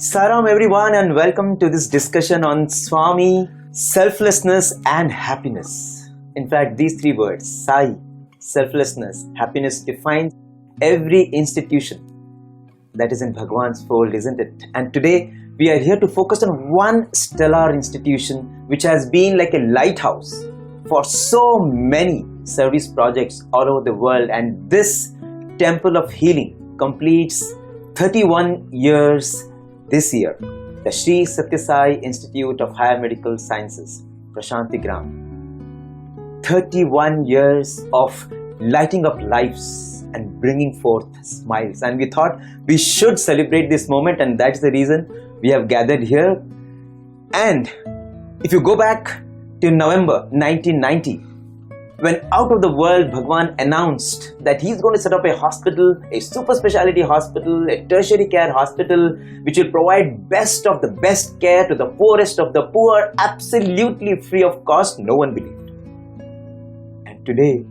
Saram everyone and welcome to this discussion on Swami, selflessness and happiness. In fact, these three words, Sai, selflessness, happiness defines every institution that is in Bhagwan's fold, isn't it? And today we are here to focus on one stellar institution which has been like a lighthouse for so many service projects all over the world, and this temple of healing completes 31 years this year, the Sri Sathya Sai Institute of Higher Medical Sciences, Prasanthi Nilayam. 31 years of lighting up lives and bringing forth smiles. And we thought we should celebrate this moment, and that's the reason we have gathered here. And if you go back to November 1990, when out of the world Bhagwan announced that he's going to set up a hospital, a super speciality hospital, a tertiary care hospital, which will provide best of the best care to the poorest of the poor, absolutely free of cost, no one believed. And today,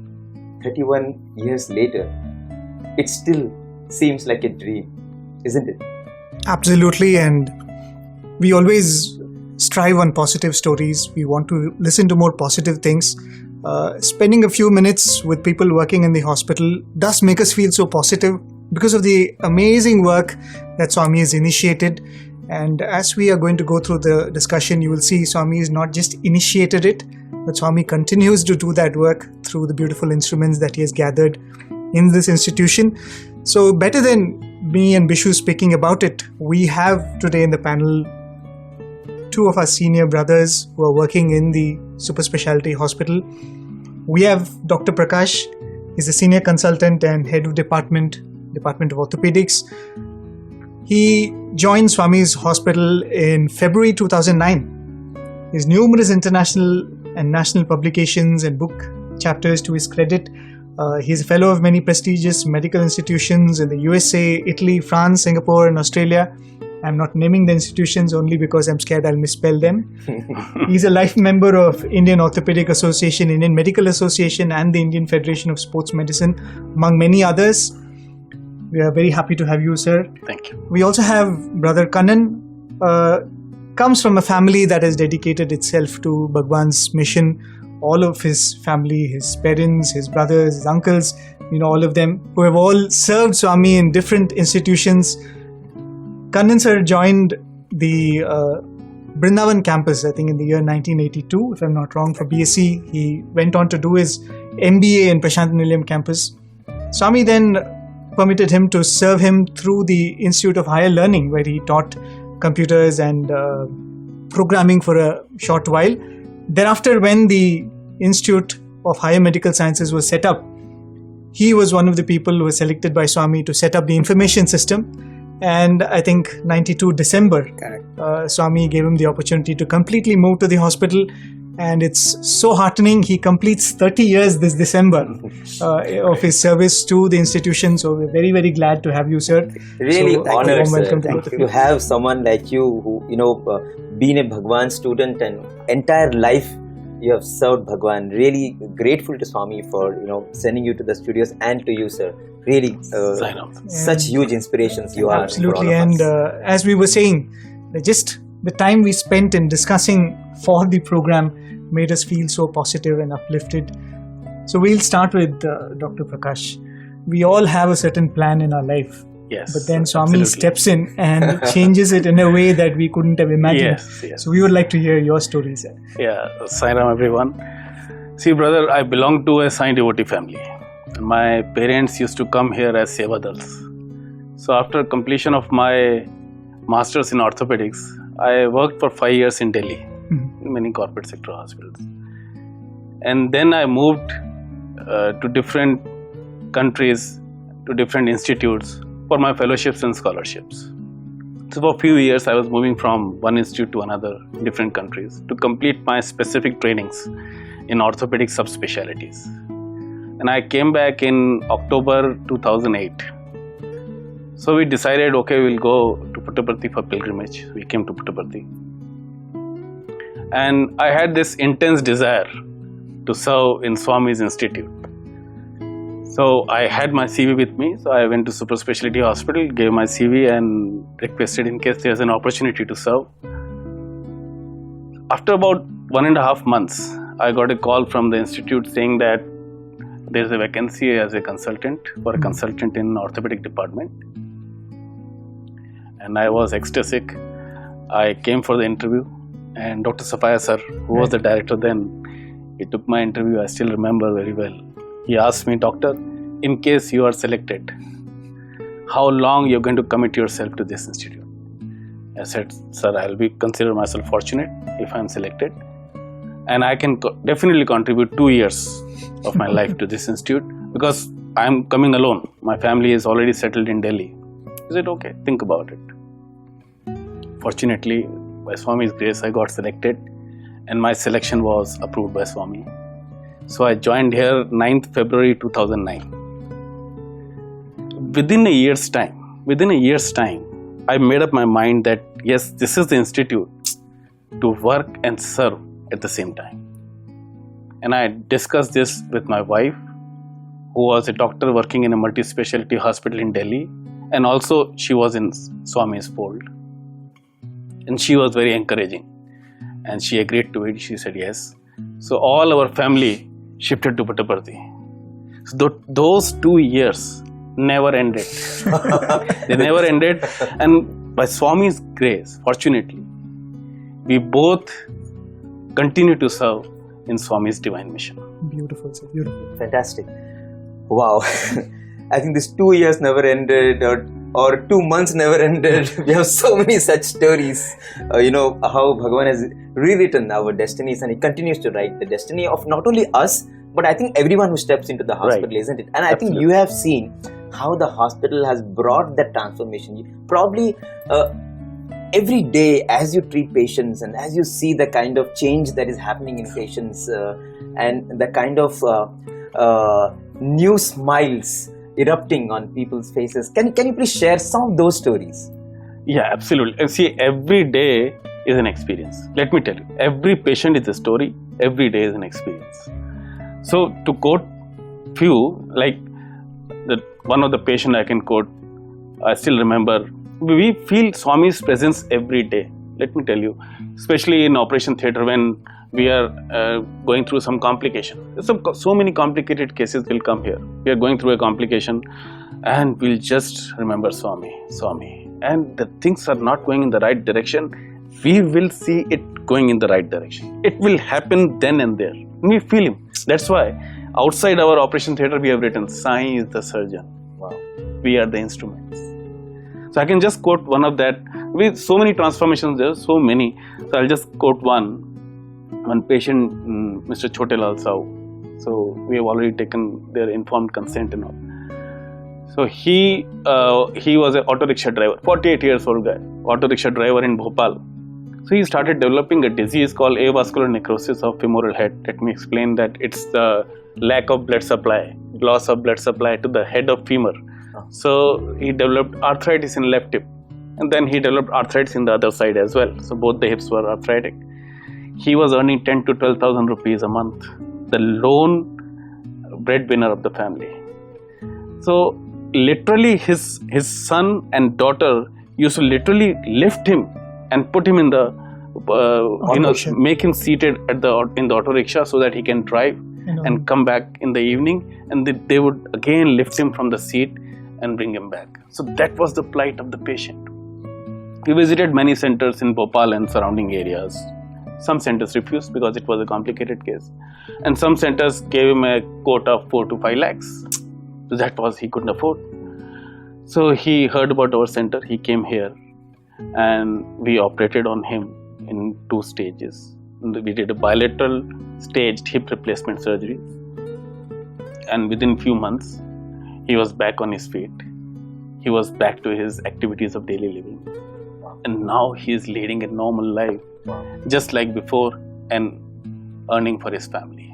31 years later, it still seems like a dream, isn't it? Absolutely, and we always strive on positive stories. We want to listen to more positive things. Spending a few minutes with people working in the hospital does make us feel so positive because of the amazing work that Swami has initiated. And as we are going to go through the discussion, you will see Swami has not just initiated it, but Swami continues to do that work through the beautiful instruments that he has gathered in this institution. So better than me and Bishu speaking about it, we have today in the panel two of our senior brothers who are working in the Super Speciality Hospital. We have Dr. Prakash. He's a senior consultant and head of Department of Orthopaedics. He joined Swami's hospital in February 2009. His numerous international and national publications and book chapters to his credit. He's a fellow of many prestigious medical institutions in the USA, Italy, France, Singapore, and Australia. I'm not naming the institutions only because I'm scared I'll misspell them. He's a life member of Indian Orthopaedic Association, Indian Medical Association, and the Indian Federation of Sports Medicine, among many others. We are very happy to have you, sir. Thank you. We also have Brother Kannan. Comes from a family that has dedicated itself to Bhagwan's mission. All of his family, his parents, his brothers, his uncles, all of them who have all served Swami in different institutions. Kannan sir joined the Brindavan campus, I think in the year 1982, if I'm not wrong, for BSc. He went on to do his MBA in Prasanthi Nilayam campus. Swami then permitted him to serve him through the Institute of Higher Learning, where he taught computers and programming for a short while. Thereafter, when the Institute of Higher Medical Sciences was set up, he was one of the people who was selected by Swami to set up the information system. And I think 92 December, Swami gave him the opportunity to completely move to the hospital, and it's so heartening. He completes 30 years this December of his service to the institution. So we're very, very glad to have you, sir. Really honored, sir. Welcome to have someone like you who, been a Bhagwan student and entire life you have served Bhagwan. Really grateful to Swami for, sending you to the studios, and to you, sir. Really, such huge inspirations you are. Absolutely, and as we were saying, just the time we spent in discussing for the program made us feel so positive and uplifted. So we'll start with Dr. Prakash. We all have a certain plan in our life. Yes. But then Swami steps in and changes it in a way that we couldn't have imagined. Yes. So we would like to hear your story, sir. Yeah, Sairam everyone. See, brother, I belong to a Sai devotee family. My parents used to come here as Sevadals. So after completion of my Masters in Orthopaedics, I worked for 5 years in Delhi, in many corporate sector hospitals. And then I moved to different countries, to different institutes for my fellowships and scholarships. So for a few years, I was moving from one institute to another in different countries to complete my specific trainings in orthopedic subspecialties. And I came back in October 2008. So we decided, okay, we'll go to Puttaparthi for pilgrimage. We came to Puttaparthi. And I had this intense desire to serve in Swami's institute. So I had my CV with me. So I went to Super Speciality Hospital, gave my CV and requested in case there's an opportunity to serve. After about 1.5 months, I got a call from the institute saying that there's a vacancy as a consultant for a consultant in orthopedic department. And I was ecstatic. I came for the interview, and Dr. Sathya sir, who was the director then, he took my interview. I still remember very well. He asked me, "Doctor, in case you are selected, how long you're going to commit yourself to this institute?" I said, "Sir, I'll consider myself fortunate if I'm selected, and I can definitely contribute 2 years of my life to this institute because I'm coming alone. My family is already settled in Delhi." He said, "Okay, think about it." Fortunately, by Swami's grace, I got selected, and my selection was approved by Swami. So I joined here 9th February 2009. Within a year's time, I made up my mind that yes, this is the institute to work and serve at the same time. And I discussed this with my wife, who was a doctor working in a multi-speciality hospital in Delhi, and also she was in Swami's fold. And she was very encouraging, and she agreed to it. She said yes. So all our family shifted to Puttaparthi. So those 2 years never ended. They never ended, and by Swami's grace, fortunately, we both continue to serve in Swami's divine mission. Beautiful, sir. Beautiful. Fantastic. Wow. I think this 2 years never ended, or 2 months never ended. We have so many such stories. How Bhagavan has rewritten our destinies, and he continues to write the destiny of not only us, but I think everyone who steps into the hospital, Right. isn't it? And I think you have seen how the hospital has brought that transformation. Probably every day as you treat patients and as you see the kind of change that is happening in patients and the kind of new smiles erupting on people's faces. Can you please share some of those stories? Yeah, absolutely. And see, every day is an experience. Let me tell you, every patient is a story, every day is an experience. So to quote few, like one of the patient I can quote, I still remember, we feel Swami's presence every day. Let me tell you, especially in operation theatre when we are going through some complication. So many complicated cases will come here. We are going through a complication and we'll just remember Swami. And the things are not going in the right direction. We will see it going in the right direction. It will happen then and there. We feel him. That's why outside our operation theatre we have written, Sai is the surgeon. Wow. We are the instruments. So I can just quote one of that. With so many transformations, there are so many. So I'll just quote one patient, Mr. Chotelal Sau. So we have already taken their informed consent and all. So he was an auto rickshaw driver, 48 years old guy, auto rickshaw driver in Bhopal. So he started developing a disease called avascular necrosis of femoral head. Let me explain that it's the lack of blood supply, loss of blood supply to the head of femur. So he developed arthritis in left hip, and then he developed arthritis in the other side as well. So both the hips were arthritic. He was earning 10 to 12,000 rupees a month, the lone breadwinner of the family. So literally his son and daughter used to literally lift him and put him in the make him seated in the auto rickshaw so that he can drive and come back in the evening, and they would again lift him from the seat and bring him back. So that was the plight of the patient. We visited many centers in Bhopal and surrounding areas. Some centers refused because it was a complicated case, and some centers gave him a quota of 4 to 5 lakhs. So that was he couldn't afford. So he heard about our center. He came here, and we operated on him in 2 stages. We did a bilateral staged hip replacement surgery, and within few months, he was back on his feet. He was back to his activities of daily living, and now he is leading a normal life, just like before, and earning for his family.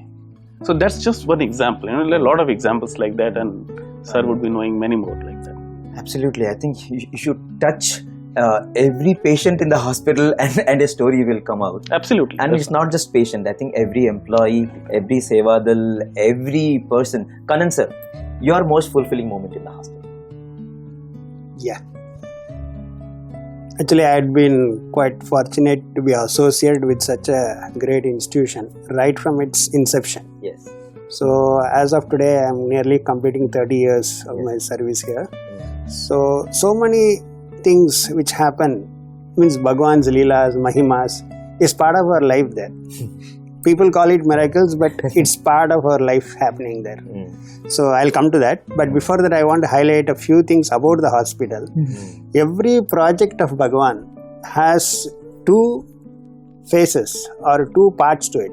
So that's just one example. A lot of examples like that, and sir would be knowing many more like that. Absolutely. I think you should touch every patient in the hospital and a story will come out. Absolutely. And it's not just patient. I think every employee, every sevadal, every person. Kannan sir, your most fulfilling moment in the hospital? Yeah. Actually, I had been quite fortunate to be associated with such a great institution right from its inception. Yes. So, as of today, I am nearly completing 30 years of my service here. So many things which happen, means Bhagwan's Leelas, Mahimas, is part of our life there. People call it miracles, but it's part of our life happening there. So I'll come to that. But before that, I want to highlight a few things about the hospital. Every project of Bhagwan has two phases or two parts to it.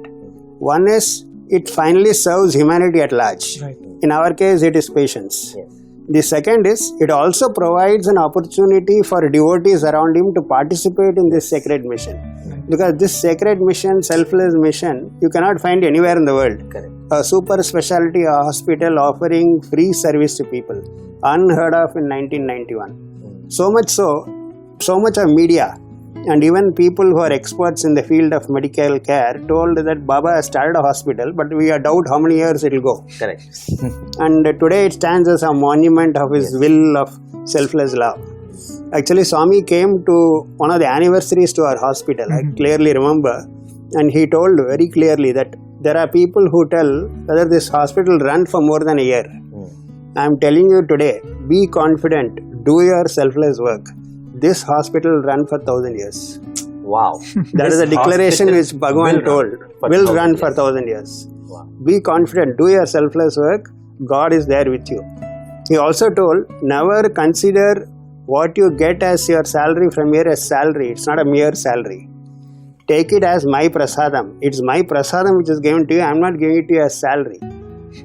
One is it finally serves humanity at large. Right. In our case, it is patients. Yes. The second is it also provides an opportunity for devotees around him to participate in this sacred mission. Because this sacred mission, selfless mission, you cannot find anywhere in the world. Correct. A super specialty hospital offering free service to people, unheard of in 1991. So much of media and even people who are experts in the field of medical care told that Baba has started a hospital, but we doubt how many years it will go. Correct. And today it stands as a monument of his will of selfless love. Actually, Swami came to one of the anniversaries to our hospital, I clearly remember, and he told very clearly that there are people who tell whether this hospital run for more than a year. I am telling you today, be confident, do your selfless work. This hospital run for 1,000 years. Wow. That is a declaration which Bhagwan told. Will run for 1,000 years. Wow. Be confident, do your selfless work. God is there with you. He also told, never consider what you get as your salary from here as salary. It's not a mere salary. Take it as my prasadam. It's my prasadam which is given to you. I'm not giving it to you as salary.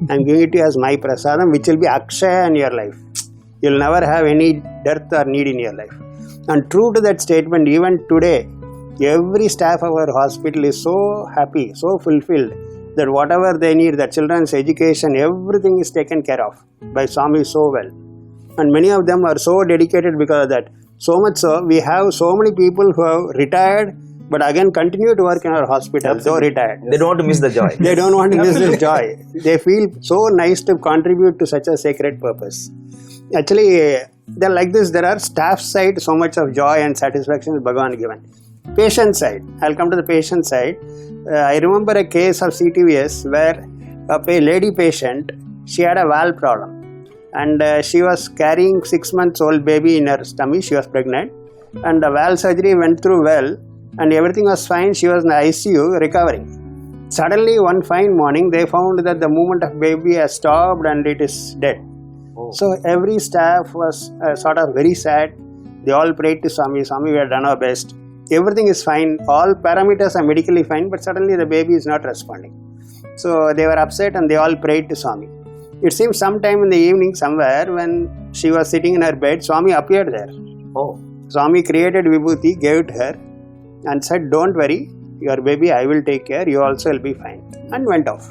I'm giving it to you as my prasadam, which will be akshaya in your life. You'll never have any dearth or need in your life. And true to that statement, even today, every staff of our hospital is so happy, so fulfilled that whatever they need, the children's education, everything is taken care of by Swami so well. And many of them are so dedicated because of that. So much so, we have so many people who have retired but again continue to work in our hospital, though retired. They don't want to miss the joy. They don't want to miss this joy. They feel so nice to contribute to such a sacred purpose. Actually, they're like this. There are staff side, so much of joy and satisfaction is Bhagavan given. Patient side, I'll come to the patient side. I remember a case of CTVS where a lady patient, she had a valve problem. And she was carrying 6 months old baby in her stomach. She was pregnant. And the valve surgery went through well. And everything was fine. She was in the ICU recovering. Suddenly, one fine morning, they found that the movement of baby has stopped and it is dead. Oh. So every staff was sort of very sad. They all prayed to Swami. Swami, we have done our best. Everything is fine. All parameters are medically fine, but suddenly the baby is not responding. So they were upset and they all prayed to Swami. It seems sometime in the evening somewhere when she was sitting in her bed, Swami appeared there. Oh. Swami created Vibhuti, gave it her and said, don't worry, your baby I will take care, you also will be fine, and went off.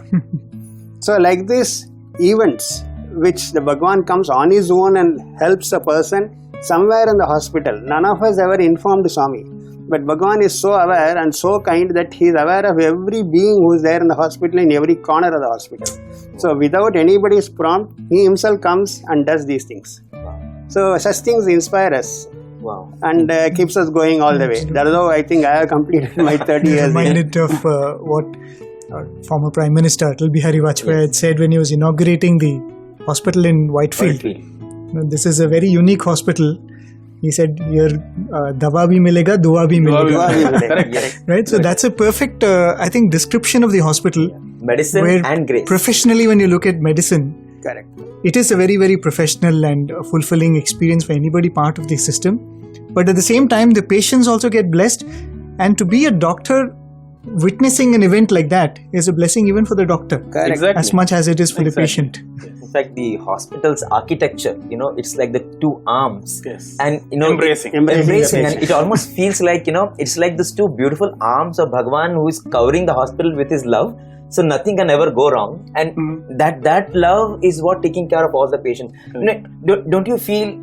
So like this events which the Bhagwan comes on his own and helps a person somewhere in the hospital. None of us ever informed Swami. But Bhagwan is so aware and so kind that he is aware of every being who is there in the hospital, in every corner of the hospital. So without anybody's prompt, he himself comes and does these things. So such things inspire us. Wow. And keeps us going all the way. That is how I think I have completed my 30 years. Reminded of what former Prime Minister Atal Bihari Vajpayee had said when he was inaugurating the hospital in Whitefield. This is a very unique hospital. He said, "Here, dawa bhi milega, dua bhi milega." Correct. Right. So that's a perfect, I think, description of the hospital. Medicine where and grace. Professionally, when you look at medicine, Correct. it is a very, very professional and fulfilling experience for anybody part of the system. But at the same time, the patients also get blessed. And to be a doctor witnessing an event like that is a blessing even for the doctor. Correct. Exactly. As much as it is for the patient. In fact, the hospital's architecture, it's like the two arms. Yes. And, Embracing and the it almost feels like, it's like these two beautiful arms of Bhagwan who is covering the hospital with his love. So nothing can ever go wrong. And that love is what taking care of all the patients. Don't you feel,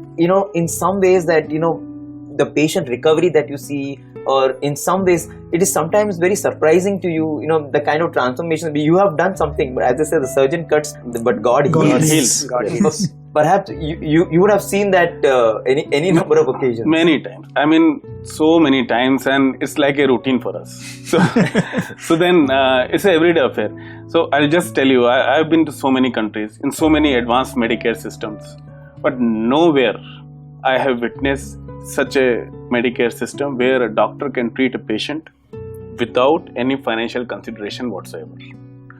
in some ways that, the patient recovery that you see, or in some ways it is sometimes very surprising to you, the kind of transformation. You have done something, but as I said, the surgeon cuts, but God heals. God heals. Perhaps you would have seen that any number of occasions. Many times. I mean, so many times, and it's like a routine for us. So then it's an everyday affair. So I'll just tell you, I've been to so many countries, in so many advanced Medicare systems, but nowhere I have witnessed such a Medicare system where a doctor can treat a patient without any financial consideration whatsoever,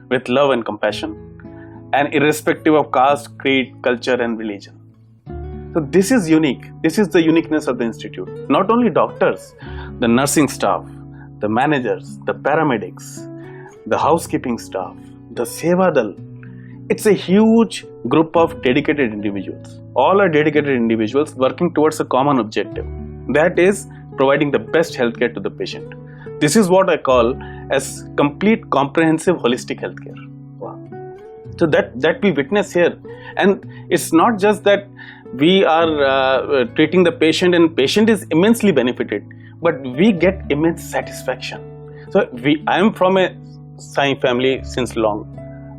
with love and compassion, and irrespective of caste, creed, culture and religion. So this is unique. This is the uniqueness of the institute. Not only doctors, the nursing staff, the managers, the paramedics, the housekeeping staff, the Sevadal. It's a huge group of dedicated individuals. All are dedicated individuals working towards a common objective. That is providing the best healthcare to the patient. This is what I call as complete, comprehensive, holistic healthcare. So that we witness here, and it's not just that we are treating the patient and patient is immensely benefited, but we get immense satisfaction. So I am from a Sai family since long,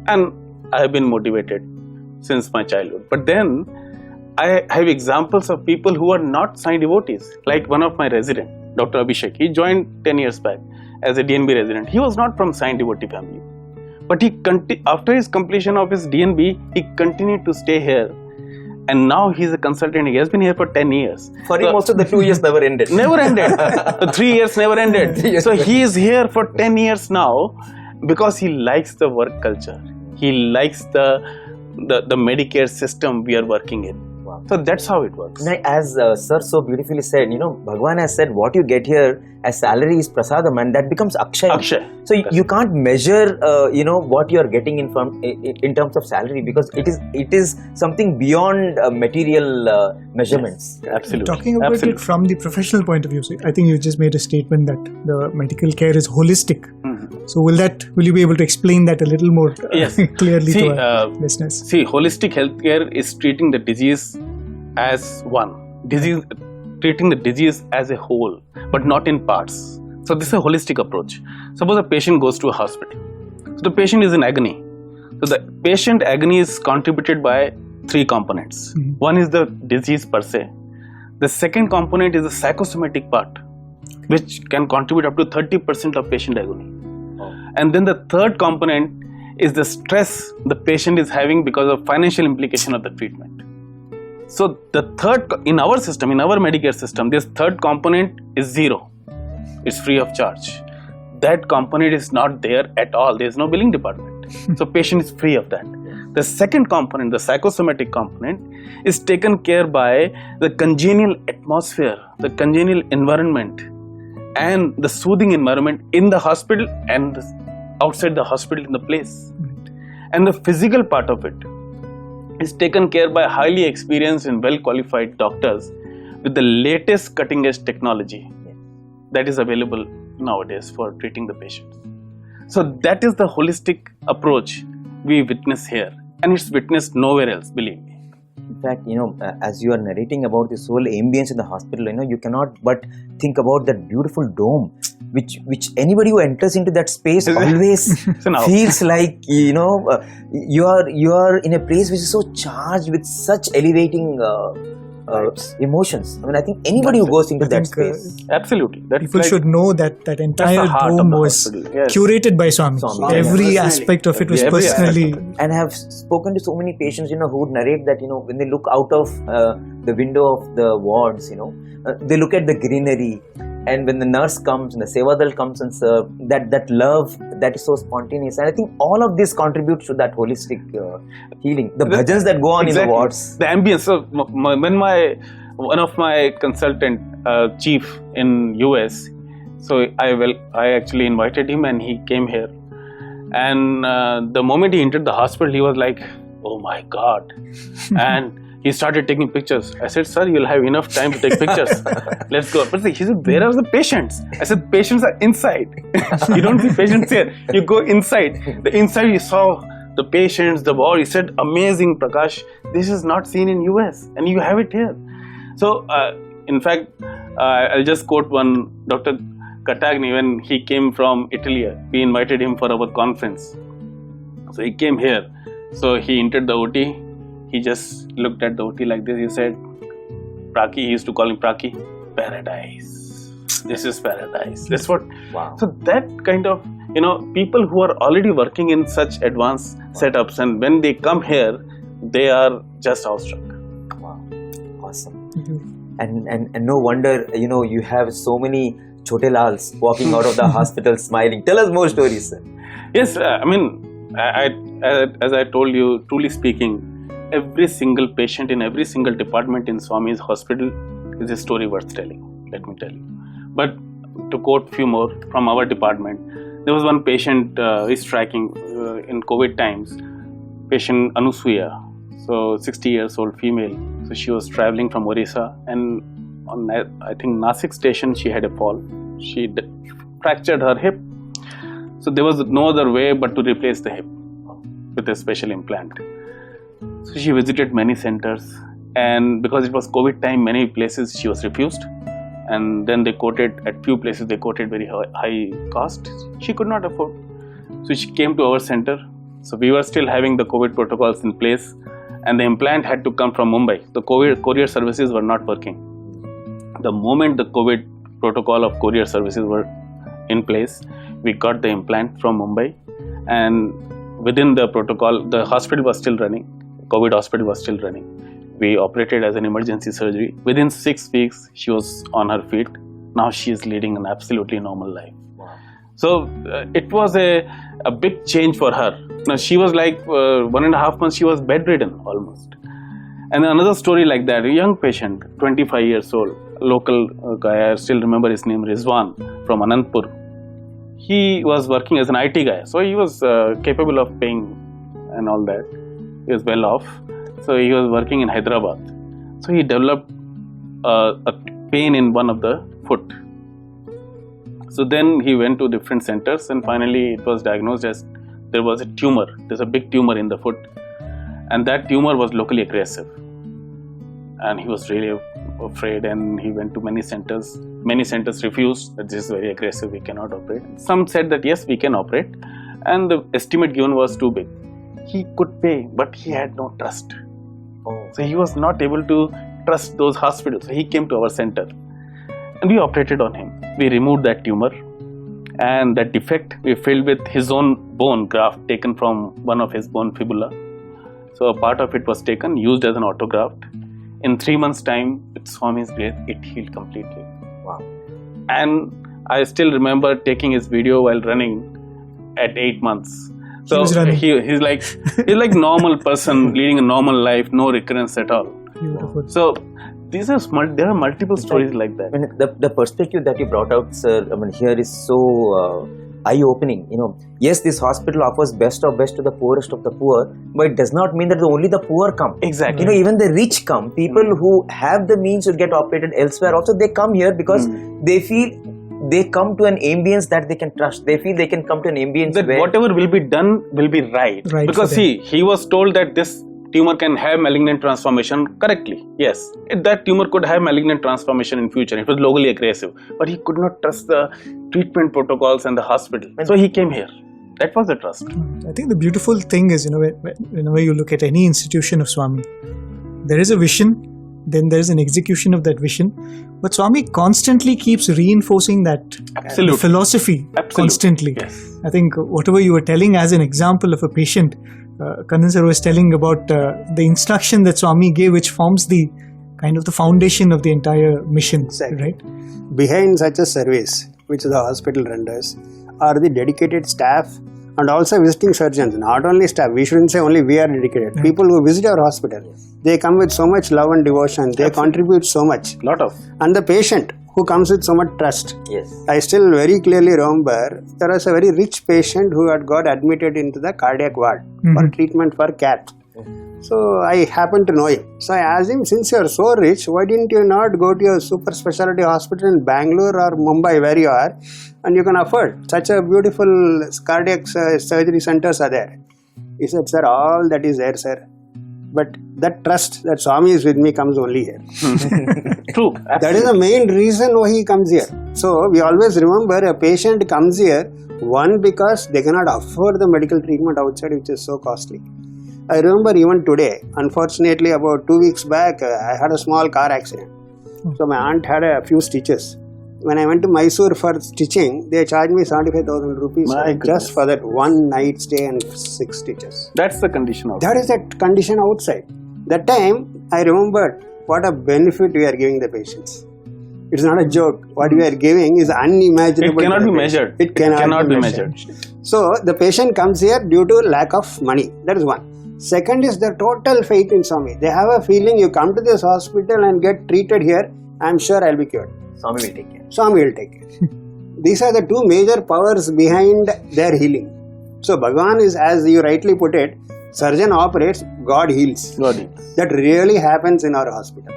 and I have been motivated since my childhood. But then I have examples of people who are not Sai devotees, like one of my residents, Dr. Abhishek. He joined 10 years back as a DNB resident. He was not from Sai devotee family. But after his completion of his DNB, he continued to stay here. And now he's a consultant. He has been here for 10 years. For him also the 2 years never ended. Never ended. The 3 years never ended. So he is here for 10 years now because he likes the work culture. He likes the Medicare system we are working in. Wow. So that's how it works. As Sir so beautifully said, Bhagwan has said what you get here as salary is prasadam, and that becomes akshaya. So you can't measure, what you are getting in terms of salary, because it is something beyond material measurements. Yes, absolutely. Talking about it from the professional point of view, so I think you just made a statement that the medical care is holistic. Mm-hmm. So will you be able to explain that a little more clearly to our listeners? See, holistic healthcare is treating the disease as one. Treating the disease as a whole, but not in parts. So this is a holistic approach. Suppose a patient goes to a hospital. So the patient is in agony. So the patient agony is contributed by 3 components. Mm-hmm. One is the disease per se. The second component is the psychosomatic part, which can contribute up to 30% of patient agony. And then the third component is the stress the patient is having because of financial implication of the treatment. So the third, in our system, in our Medicare system, this third component is 0. It's free of charge. That component is not there at all. There is no billing department. So patient is free of that. The second component, the psychosomatic component, is taken care by the congenial atmosphere, the congenial environment, and the soothing environment in the hospital and outside the hospital in the place. And the physical part of it is taken care by highly experienced and well-qualified doctors with the latest cutting-edge technology that is available nowadays for treating the patients. So that is the holistic approach we witness here, and it's witnessed nowhere else, believe me. In fact, as you are narrating about this whole ambience in the hospital, you cannot but think about that beautiful dome, which anybody who enters into that space always feels like, you are in a place which is so charged with such elevating emotions. I mean, I think anybody who goes into that space. Absolutely. People should know that entire dome was curated by Swami. Every aspect of it was personally. And I have spoken to so many patients, who narrate that, when they look out of the window of the wards, they look at the greenery. And when the nurse comes and the Sevadal comes and serve, that love that is so spontaneous. And I think all of this contributes to that holistic healing. The bhajans that go on in the wards. The ambience. So when one of my consultant chief in US, so I actually invited him and he came here. And the moment he entered the hospital, he was like, oh my God. And he started taking pictures. I said, sir, you'll have enough time to take pictures. Let's go. But he said, where are the patients? I said, patients are inside. You don't see patients here. You go inside. The inside you saw the patients, the ward. He said, amazing, Prakash. This is not seen in US and you have it here. So, in fact, I'll just quote one Dr. Catagni, when he came from Italy, we invited him for our conference. So he came here. So he entered the OT. He just looked at the OT like this. He said, Praki, he used to call him Praki, paradise. This is paradise. That's what. Wow. So that kind of, people who are already working in such advanced setups, and when they come here, they are just awestruck. Wow. Awesome. And no wonder, you have so many Chote Lals walking out of the hospital smiling. Tell us more stories, sir. Yes, as I told you, truly speaking, every single patient in every single department in Swami's hospital is a story worth telling, let me tell you. But to quote few more from our department, there was one patient is tracking in COVID times, patient Anusuya, so 60 years old female. So she was traveling from Orissa, and on I think Nasik station she had a fall. She fractured her hip. So there was no other way but to replace the hip with a special implant. So she visited many centers, and because it was COVID time, many places she was refused. And then they quoted, at few places they quoted very high cost. She could not afford. So she came to our center. So we were still having the COVID protocols in place, and the implant had to come from Mumbai. The courier services were not working. The moment the COVID protocol of courier services were in place, we got the implant from Mumbai, and within the protocol, the hospital was still running. COVID hospital was still running. We operated as an emergency surgery. Within 6 weeks, she was on her feet. Now she is leading an absolutely normal life. Wow. So it was a big change for her. Now she was like 1.5 months, she was bedridden almost. And another story like that, a young patient, 25 years old, local guy, I still remember his name, Rizwan from Anandpur. He was working as an IT guy, so he was capable of paying and all that. He was well off. So he was working in Hyderabad. So he developed a pain in one of the foot. So then he went to different centers, and finally it was diagnosed as there was a tumor. There's a big tumor in the foot, and that tumor was locally aggressive. And he was really afraid, and he went to many centers. Many centers refused that this is very aggressive, we cannot operate. Some said that yes, we can operate, and the estimate given was too big. He could pay, but he had no trust. So he was not able to trust those hospitals. So he came to our center, and we operated on him. We removed that tumor, and that defect we filled with his own bone graft taken from one of his bone fibula. So a part of it was taken, used as an autograft. In 3 months' time, with Swami's grace, it healed completely. Wow. And I still remember taking his video while running at 8 months. So he's like normal person leading a normal life, no recurrence at all. Beautiful. So there are multiple stories like that. I mean, the perspective that you brought out, sir, here is so eye-opening. Yes, this hospital offers best of best to the poorest of the poor, but it does not mean that only the poor come. Exactly. Even the rich come. People who have the means to get operated elsewhere also, they come here because they feel they come to an ambience that they can trust. They feel they can come to an ambience that where whatever will be done will be right. Because he was told that this tumor can have malignant transformation correctly. Yes, that tumor could have malignant transformation in future. It was locally aggressive, but he could not trust the treatment protocols and the hospital. So he came here. That was the trust. I think the beautiful thing is, whenever you look at any institution of Swami, there is a vision, then there is an execution of that vision. But Swami constantly keeps reinforcing that philosophy. Constantly. Yes. I think whatever you were telling as an example of a patient, Kannan sir was telling about the instruction that Swami gave, which forms the kind of the foundation of the entire mission. Exactly. Right? Behind such a service, which the hospital renders, are the dedicated staff and also visiting surgeons. Not only staff, we shouldn't say only we are dedicated. Right. People who visit our hospital, they come with so much love and devotion. They contribute so much. And the patient who comes with so much trust. Yes. I still very clearly remember there was a very rich patient who had got admitted into the cardiac ward for treatment for CAT. So I happened to know him. So I asked him, since you are so rich, why didn't you not go to a super specialty hospital in Bangalore or Mumbai where you are, and you can afford such a beautiful cardiac surgery centers are there. He said, sir, all that is there, sir. But that trust that Swami is with me comes only here. True. That is the main reason why he comes here. So we always remember a patient comes here, one, because they cannot afford the medical treatment outside, which is so costly. I remember even today, unfortunately about 2 weeks back, I had a small car accident. So my aunt had a few stitches. When I went to Mysore for stitching, they charged me 75,000 rupees My just goodness. for that one night stay and 6 stitches. That's the condition of That is the condition outside. That time, I remembered what a benefit we are giving the patients. It's not a joke. What we are giving is unimaginable. It cannot to the be patient. measured. It cannot be measured. So the patient comes here due to lack of money. That is one. Second is the total faith in Swami. They have a feeling you come to this hospital and get treated here, I'm sure I'll be cured. Swami will take care. Swami will take care. These are the two major powers behind their healing. So Bhagavan is, as you rightly put it, surgeon operates, God heals. God heals. That really happens in our hospital.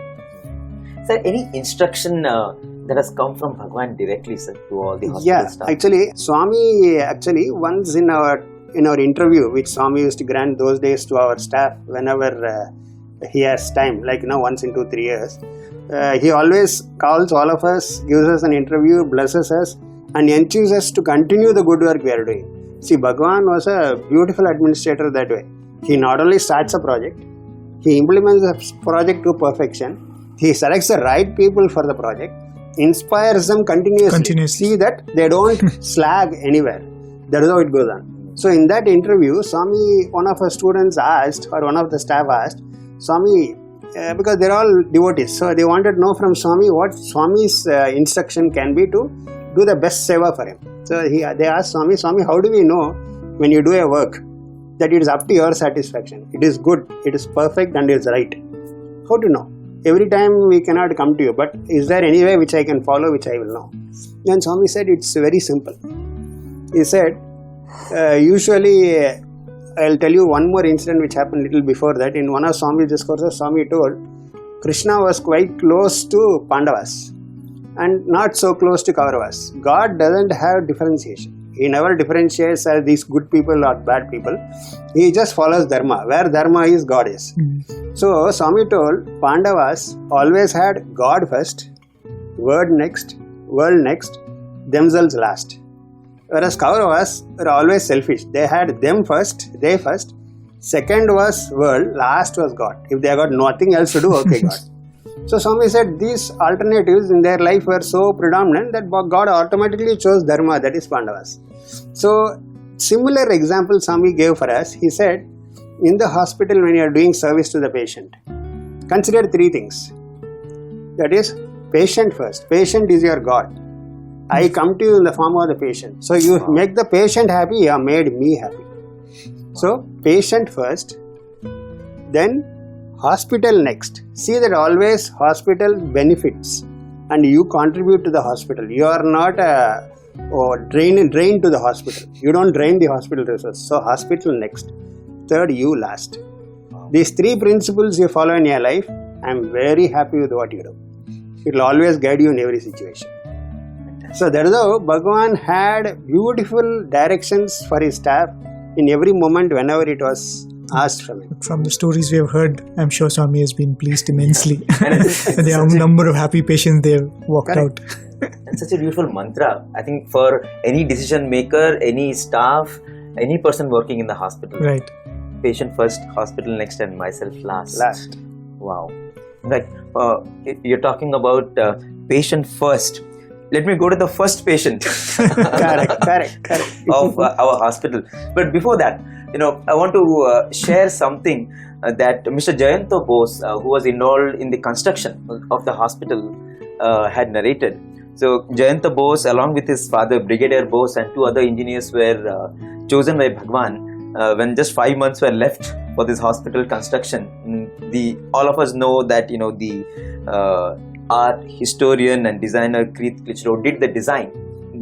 Sir, any instruction that has come from Bhagwan directly, sir, to all the hospital Yeah, staff? actually, Swami once in our interview, which Swami used to grant those days to our staff whenever he has time, like once in 2-3 years, he always calls all of us, gives us an interview, blesses us, and enthuses us to continue the good work we are doing. See, Bhagwan was a beautiful administrator that way. He not only starts a project, he implements the project to perfection, he selects the right people for the project, inspires them continuously. See that they don't slag anywhere. That is how it goes on. So in that interview, Swami, one of our students asked, or one of the staff asked, Swami, because they're all devotees, so they wanted to know from Swami what Swami's instruction can be to do the best seva for him. So they asked Swami, how do we know when you do a work that it is up to your satisfaction? It is good, it is perfect and it is right. How to know? Every time we cannot come to you, but is there any way which I can follow, which I will know? Then Swami said, it's very simple. He said, usually, I'll tell you one more incident which happened little before that. In one of Swami's discourses, Swami told, Krishna was quite close to Pandavas and not so close to Kauravas. God doesn't have differentiation. He never differentiates as these good people or bad people. He just follows Dharma. Where Dharma is, God is. So, Swami told, Pandavas always had God first, world next, themselves last. Whereas Kauravas were always selfish. They had them first, they first. Second was world, last was God. If they got nothing else to do, okay, God. So Swami said these alternatives in their life were so predominant that God automatically chose Dharma, that is Pandavas. So similar example Swami gave for us. He said, in the hospital when you are doing service to the patient, consider 3 things. That is, patient first. Patient is your God. I come to you in the form of the patient. So you make the patient happy, you have made me happy. So patient first, then hospital next. See that always hospital benefits and you contribute to the hospital. You are not a drain to the hospital. You don't drain the hospital resources. So hospital next. Third, you last. These 3 principles you follow in your life, I am very happy with what you do. It will always guide you in every situation. So that is how Bhagavan had beautiful directions for his staff in every moment whenever it was asked from him. From the stories we have heard, I'm sure Swami has been pleased immensely. And there are a number of happy patients they have walked out. It's such a beautiful mantra, I think, for any decision maker, any staff, any person working in the hospital. Right. Patient first, hospital next, and myself last. Wow. Like, you're talking about patient first. Let me go to the first patient Correct. of our hospital. But before that, I want to share something that Mr. Jayanto Bose, who was involved in the construction of the hospital, had narrated. So Jayanto Bose, along with his father Brigadier Bose and 2 other engineers, were chosen by Bhagwan when just 5 months were left for this hospital construction. All of us know that the art historian and designer Kreet Klichro did the design,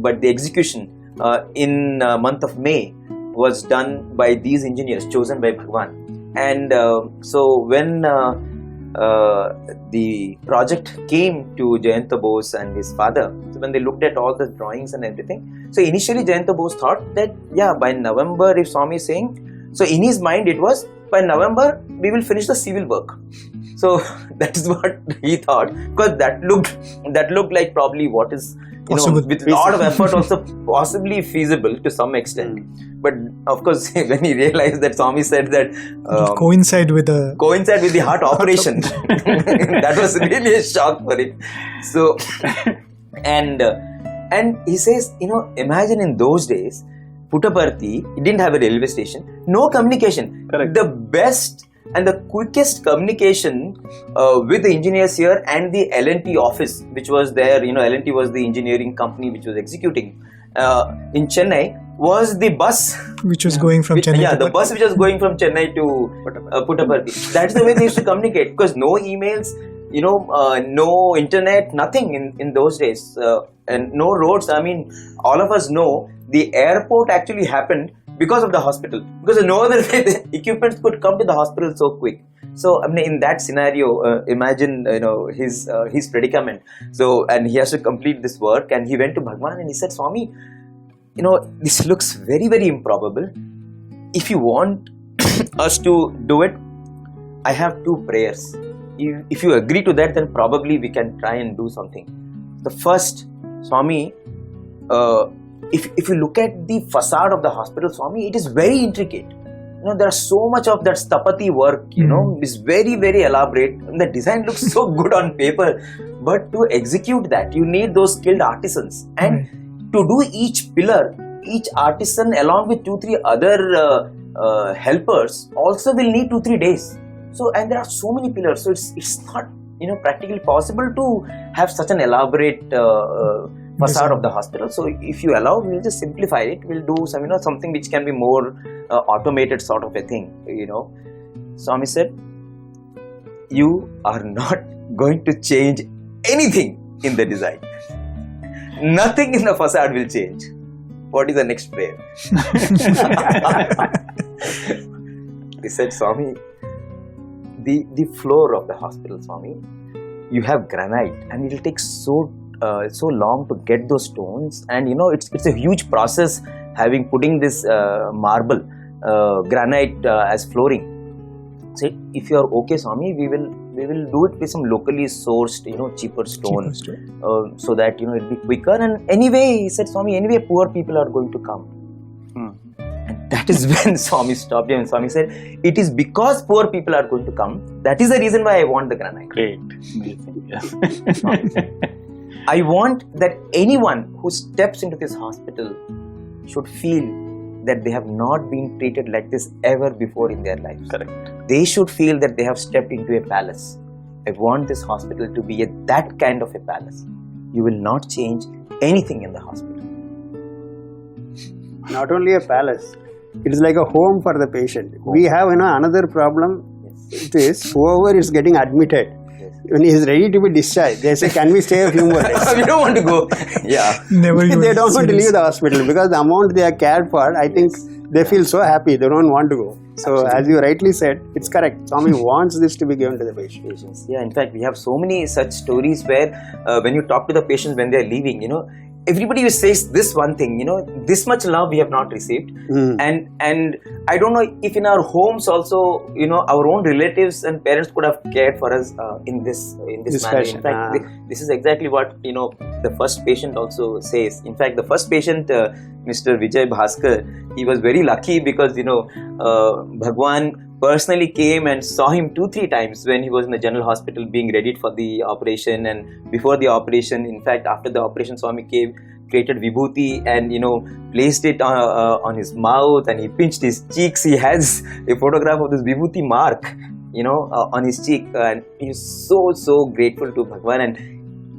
but the execution in month of May was done by these engineers chosen by Bhagwan. And so when the project came to Jayanto Bose and his father, so when they looked at all the drawings and everything, so initially Jayanto Bose thought that by November, if Swami is saying, so in his mind it was by November we will finish the civil work. So that is what he thought, because that looked like probably what is Possible. with a lot of effort also possibly feasible to some extent. But of course, when he realized that Swami said that coincide with the heart operation, that was really a shock for him. So, and he says, imagine in those days, Puttaparthi, it didn't have a railway station, no communication. Correct. The best and the quickest communication with the engineers here and the L&T office, which was there, L&T was the engineering company which was executing in Chennai, was the bus which was going from Chennai. The bus which was going from Chennai to Puttaparthi. That's the way they used to communicate, because no emails, no internet, nothing in those days, and no roads. I mean, all of us know the airport actually happened because of the hospital, because no other way the equipments could come to the hospital so quick. So I mean, in that scenario, imagine his predicament. So, and he has to complete this work, and he went to Bhagwan and he said, Swami, this looks very, very improbable. If you want us to do it, I have 2 prayers. If you agree to that, then probably we can try and do something. The first, Swami, if you look at the facade of the hospital, Swami, it is very intricate. There's so much of that stapati work, is very, very elaborate. And the design looks so good on paper, but to execute that, you need those skilled artisans. And to do each pillar, each artisan along with 2-3 other helpers also will need 2-3 days. So, and there are so many pillars, so it's not practically possible to have such an elaborate facade of the hospital. So if you allow, we'll just simplify it. We'll do some something which can be more automated sort of a thing. Swami said, you are not going to change anything in the design. Nothing in the facade will change. What is the next prayer? He said, Swami, the floor of the hospital, Swami, you have granite, and it will take so long to get those stones, and it's a huge process putting this marble granite as flooring. So if you are okay, Swami, we will do it with some locally sourced cheaper stone, so that it will be quicker. And anyway, he said, Swami, anyway poor people are going to come. And that is when Swami stopped him, and Swami said, it is because poor people are going to come, that is the reason why I want the granite. Great. Amazing. Yes. I want that anyone who steps into this hospital should feel that they have not been treated like this ever before in their lives. Correct. They should feel that they have stepped into a palace. I want this hospital to be that kind of a palace. You will not change anything in the hospital. Not only a palace, it is like a home for the patient. We have another problem. It is whoever is getting admitted, when he is ready to be discharged, they say, can we stay a few more days? We don't want to go. Yeah. Never. They don't want to leave the hospital because the amount they are cared for, I think they feel so happy, they don't want to go. So as you rightly said, it's correct. Swami wants this to be given to the patients. Yeah, in fact, we have so many such stories where when you talk to the patients when they are leaving, everybody says this one thing, this much love we have not received. And I don't know if in our homes also, our own relatives and parents could have cared for us in this manner. In fact, this is exactly what the first patient also says. In fact, the first patient, Mr. Vijay Bhaskar, he was very lucky because Bhagwan personally came and saw him 2-3 times when he was in the general hospital being ready for the operation, and before the operation. In fact, after the operation, Swami created vibhuti and placed it on his mouth, and he pinched his cheeks. He has a photograph of this vibhuti mark on his cheek, and he is so grateful to Bhagwan. And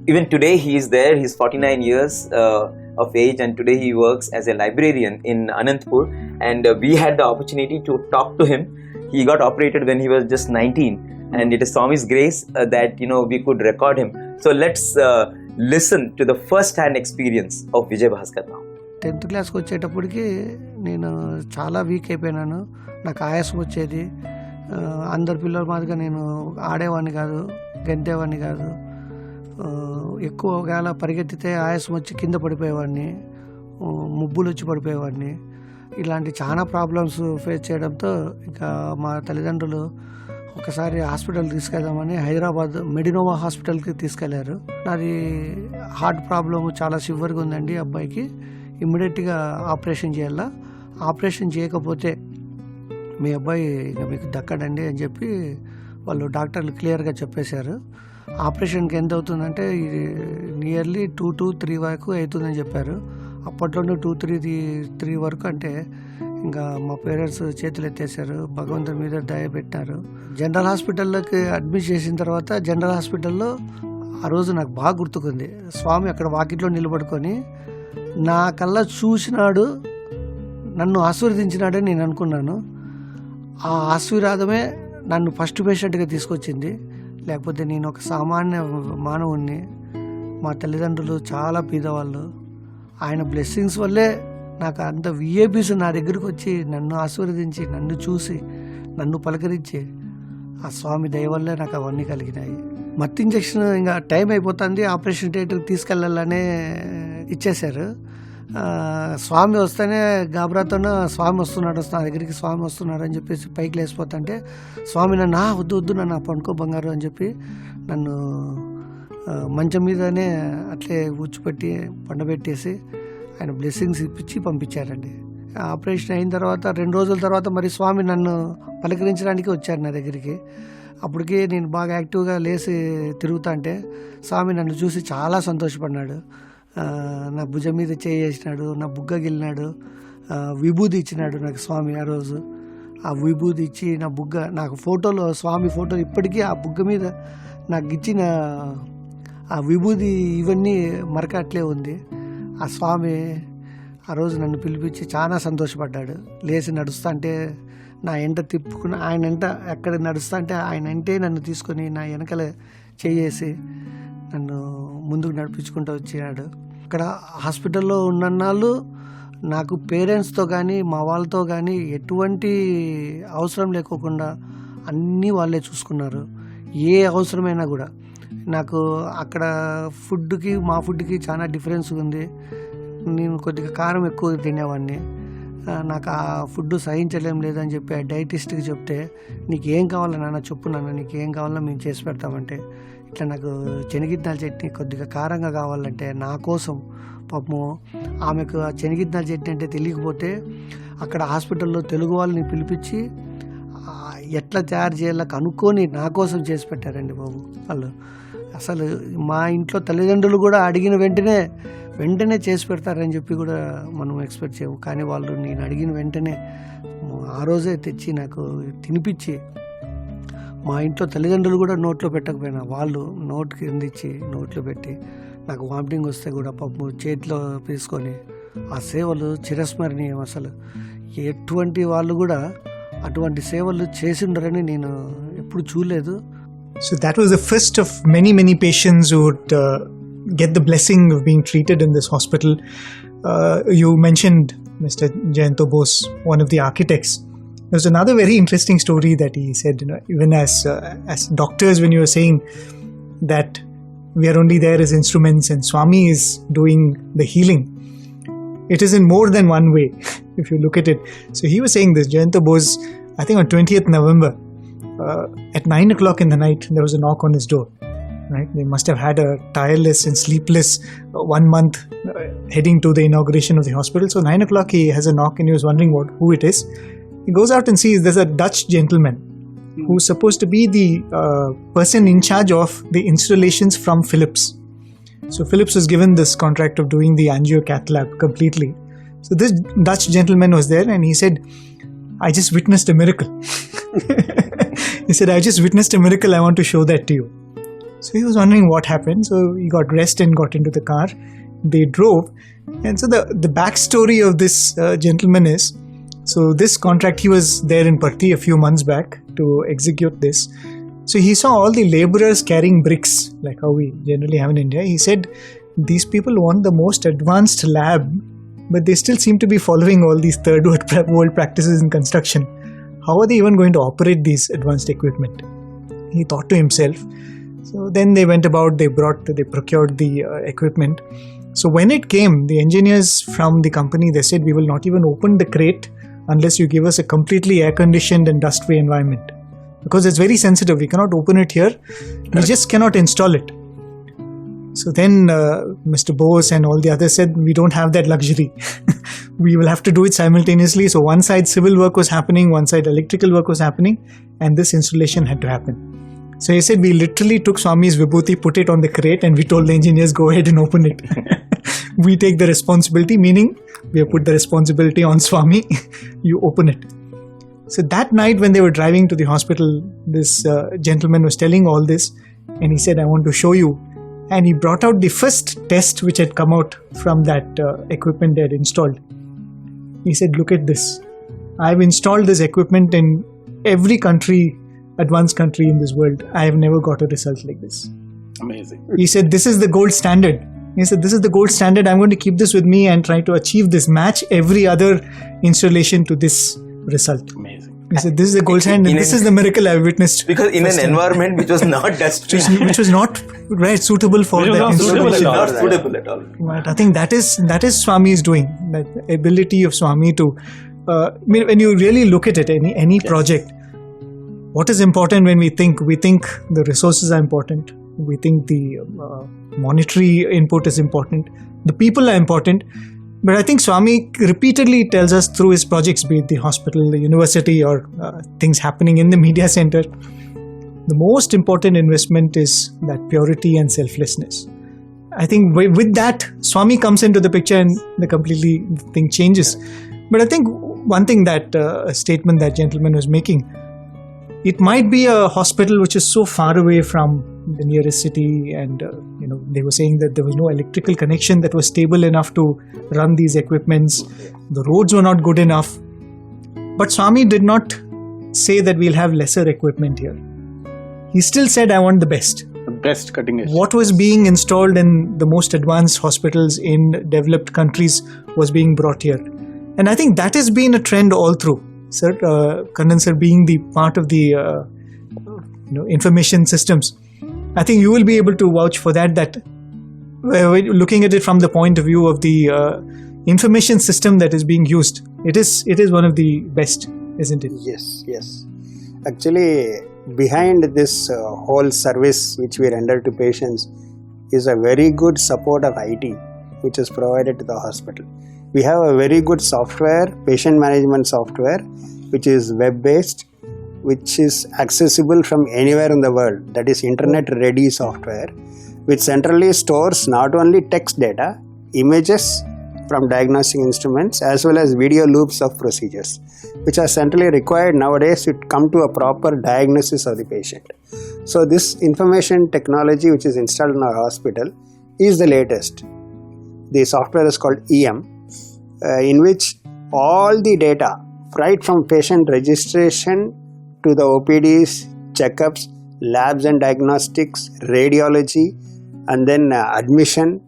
even today he is there. He's 49 years of age, and today he works as a librarian in Anantapur, and we had the opportunity to talk to him. He got operated when he was just 19, and it is Swami's grace that we could record him. So let's listen to the first-hand experience of Vijay Bhaskar now. 10th క్లాస్కి వచ్చేటప్పటికి నేను చాలా week అయిపోయినాను. నాకు ఆయాసం వచ్చేది. అందరి పిల్లల మాదిరిగా నేను ఆడేవాడిని కాదు, గెంతేవాడిని కాదు. ఎక్కువగా పరిగెత్తితే ఆయాసం వచ్చి కింద పడిపోయేవాడిని, ముబ్బులు వచ్చి పడిపోయేవాడిని. ఇలాంటి చాలా ప్రాబ్లమ్స్ ఫేస్ చేయడంతో ఇంకా మా తల్లిదండ్రులు ఒకసారి హాస్పిటల్ తీసుకెళ్దామని హైదరాబాద్ మెడినోవా హాస్పిటల్కి తీసుకెళ్లారు. నాది హార్ట్ ప్రాబ్లం చాలా సివియర్గా ఉందండి అబ్బాయికి, ఇమ్మీడియట్గా ఆపరేషన్ చేయాలా, ఆపరేషన్ చేయకపోతే మీ అబ్బాయి ఇంకా మీకు దక్కడండి అని చెప్పి వాళ్ళు డాక్టర్లు క్లియర్గా చెప్పేశారు. ఆపరేషన్కి ఎంత అవుతుందంటే నియర్లీ 2 to 3 వరకు అవుతుందని చెప్పారు. అప్పట్లోనే 2-3 వరకు అంటే ఇంకా మా పేరెంట్స్ చేతులు ఎత్తేసారు, భగవంతుని మీద దయ పెట్టారు. జనరల్ హాస్పిటల్లోకి అడ్మిట్ చేసిన తర్వాత జనరల్ హాస్పిటల్లో ఆ రోజు నాకు బాగా గుర్తుకుంది. స్వామి అక్కడ వాకిట్లో నిలబడుకొని నా కళ్ళ చూసినాడు, నన్ను ఆశీర్వదించినాడని నేను అనుకున్నాను. ఆ ఆశీర్వాదమే నన్ను ఫస్ట్ పేషెంట్గా తీసుకొచ్చింది. లేకపోతే నేను ఒక సామాన్య మానవుణ్ణి, మా తల్లిదండ్రులు చాలా పేదవాళ్ళు. ఆయన బ్లెస్సింగ్స్ వల్లే నాకు అంత విఐపీస్ నా దగ్గరికి వచ్చి నన్ను ఆశీర్వదించి, నన్ను చూసి, నన్ను పలకరించి, ఆ స్వామి దయ వల్లే నాకు అవన్నీ కలిగినాయి. మత్తు ఇంజక్షన్ ఇంకా టైం అయిపోతుంది, ఆపరేషన్ థియేటర్కి తీసుకెళ్ళాలనే ఇచ్చేశారు. స్వామి వస్తేనే గాబరాతోనే స్వామి వస్తున్నాడు, నా దగ్గరికి స్వామి వస్తున్నాడు అని చెప్పేసి పైకి లేసిపోతుంటే స్వామి నన్ను వద్దు నన్ను పనుకో బంగారు అని చెప్పి నన్ను మంచం మీదనే అట్లే కూర్చోపెట్టి పండబెట్టేసి ఆయన బ్లెస్సింగ్స్ ఇప్పించి పంపించారండి. ఆపరేషన్ అయిన తర్వాత 2 రోజుల తర్వాత మరి స్వామి నన్ను పలకరించడానికి వచ్చారు నా దగ్గరికి. అప్పటికే నేను బాగా యాక్టివ్గా లేచి తిరుగుతా అంటే స్వామి నన్ను చూసి చాలా సంతోషపడినాడు. నా భుజం మీద చేసినాడు, నా బుగ్గ గిల్లినాడు, విభూది ఇచ్చినాడు నాకు స్వామి. ఆ రోజు ఆ విభూది ఇచ్చి నా బుగ్గ, నాకు ఫోటోలో స్వామి ఫోటో ఇప్పటికీ ఆ బుగ్గ మీద నాకు ఇచ్చిన ఆ విభూది ఇవన్నీ మరక అట్లే ఉంది. ఆ స్వామి ఆ రోజు నన్ను పిలిపించి చాలా సంతోషపడ్డాడు. లేచి నడుస్తా అంటే నా ఎంట తిప్పుకుని ఆయన ఎంట ఎక్కడ నడుస్తా అంటే ఆయన ఎంటే నన్ను తీసుకొని నా వెనకాల చేసి నన్ను ముందుకు నడిపించుకుంటూ వచ్చాడు. అక్కడ హాస్పిటల్లో ఉన్నన్నాళ్ళు నాకు పేరెంట్స్తో కానీ మా వాళ్ళతో కానీ ఎటువంటి అవసరం లేకోకుండా అన్నీ వాళ్ళే చూసుకున్నారు. ఏ అవసరమైనా కూడా నాకు అక్కడ ఫుడ్కి మా ఫుడ్కి చాలా డిఫరెన్స్ ఉంది. నేను కొద్దిగా కారం ఎక్కువ తినేవాడిని. నాకు ఆ ఫుడ్ సహించలేం లేదని చెప్పి ఆ డైటిస్ట్కి చెప్తే నీకు ఏం కావాలో నాన్న చెప్పు నాన్న, నీకు ఏం కావాలో మేము చేసి పెడతామంటే ఇట్లా నాకు శనగిత్తనాల చట్నీ కొద్దిగా కారంగా కావాలంటే నా కోసం పాపము ఆమెకు ఆ శనగిత్తనాల చట్నీ అంటే తెలియకపోతే అక్కడ హాస్పిటల్లో తెలుగు వాళ్ళని పిలిపించి ఎట్లా తయారు చేయాలో కనుక్కొని నా కోసం చేసి పెట్టారండి బాబు వాళ్ళు. అసలు మా ఇంట్లో తల్లిదండ్రులు కూడా అడిగిన వెంటనే చేసి పెడతారని చెప్పి కూడా మనం ఎక్స్పెక్ట్ చేయము. కానీ వాళ్ళు నేను అడిగిన వెంటనే ఆ రోజే తెచ్చి నాకు తినిపించి, మా ఇంట్లో తల్లిదండ్రులు కూడా నోట్లో పెట్టకపోయినా వాళ్ళు నోట్కి అందించి నోట్లో పెట్టి నాకు వామిటింగ్ వస్తే కూడా పాపం చేతిలో తీసుకొని ఆ సేవలు చిరస్మరణీయం. అసలు ఎటువంటి వాళ్ళు కూడా అటువంటి సేవలు చేసిండరని నేను ఎప్పుడు చూడలేదు. So that was the first of many patients who would get the blessing of being treated in this hospital. You mentioned Mr. Jayanto Bose, one of the architects. There was another very interesting story that he said, even as doctors, when you were saying that we are only there as instruments and Swami is doing the healing, it is in more than one way if you look at it. So he was saying this, Jayanto Bose, I think on 20th November, at 9 o'clock in the night, there was a knock on his door. Right? They must have had a tireless and sleepless 1 month heading to the inauguration of the hospital. So 9 o'clock he has a knock and he was wondering who it is. He goes out and sees there's a Dutch gentleman who's supposed to be the person in charge of the installations from Philips. So Philips was given this contract of doing the angio cath lab completely. So this Dutch gentleman was there and he said, I just witnessed a miracle. He said, I just witnessed a miracle, I want to show that to you. So he was wondering what happened. So he got dressed and got into the car. They drove. And so the backstory of this gentleman is, so this contract, he was there in Puttaparthi a few months back to execute this. So he saw all the laborers carrying bricks, like how we generally have in India. He said, these people want the most advanced lab, but they still seem to be following all these third world practices in construction. How are they even going to operate these advanced equipment? He thought to himself. So then they went about, they procured the equipment. So when it came, the engineers from the company, they said, we will not even open the crate unless you give us a completely air-conditioned and dust-free environment. because it's very sensitive. We cannot open it here. We just cannot install it. So then Mr. Bose and all the others said, we don't have that luxury. We will have to do it simultaneously. So one side civil work was happening, one side electrical work was happening, and this installation had to happen. So he said, we literally took Swami's Vibhuti, put it on the crate, and we told the engineers, go ahead and open it. We take the responsibility, meaning we have put the responsibility on Swami. You open it. So that night when they were driving to the hospital, this gentleman was telling all this, and he said, I want to show you. And he brought out the first test which had come out from that equipment they had installed. He said, look at this. I've installed this equipment in every country, advanced country in this world. I have never got a result like this. Amazing. He said, this is the gold standard. He said, this is the gold standard. I'm going to keep this with me and try to achieve this, match every other installation to this result. Amazing. He said, this is the gold standard. This is the miracle I've witnessed. Because in an environment which was not dust-free. Which was not suitable for Which was the not suitable installation. at all. Not suitable at all. Right. I think that is Swami's doing. That ability of Swami to, when you really look at it, any project, what is important when we think the resources are important, we think the monetary input is important, the people are important. But I think Swami repeatedly tells us through his projects, be it the hospital, the university, or things happening in the media center, the most important investment is that purity and selflessness. I think with that, Swami comes into the picture and the thing changes. But I think one thing that a statement that gentleman was making, it might be a hospital which is so far away from the nearest city, and they were saying that there was no electrical connection that was stable enough to run these equipments. The roads were not good enough. But Swami did not say that we'll have lesser equipment here. He still said, I want the best. The best cutting edge. What was being installed in the most advanced hospitals in developed countries was being brought here. And I think that has been a trend all through. Sir, Kannan sir being the part of the information systems, I think you will be able to vouch for that looking at it from the point of view of the information system that is being used, it is one of the best, isn't it? Yes. Actually, behind this whole service which we render to patients is a very good support of IT which is provided to the hospital. We have a very good software, patient management software, which is web-based, which is accessible from anywhere in the world. That is internet-ready software, which centrally stores not only text data, images from diagnostic instruments, as well as video loops of procedures, which are centrally required nowadays to come to a proper diagnosis of the patient. So this information technology which is installed in our hospital is the latest. The software is called EM, in which all the data, right from patient registration to the OPDs, checkups, labs and diagnostics, radiology, and then admission,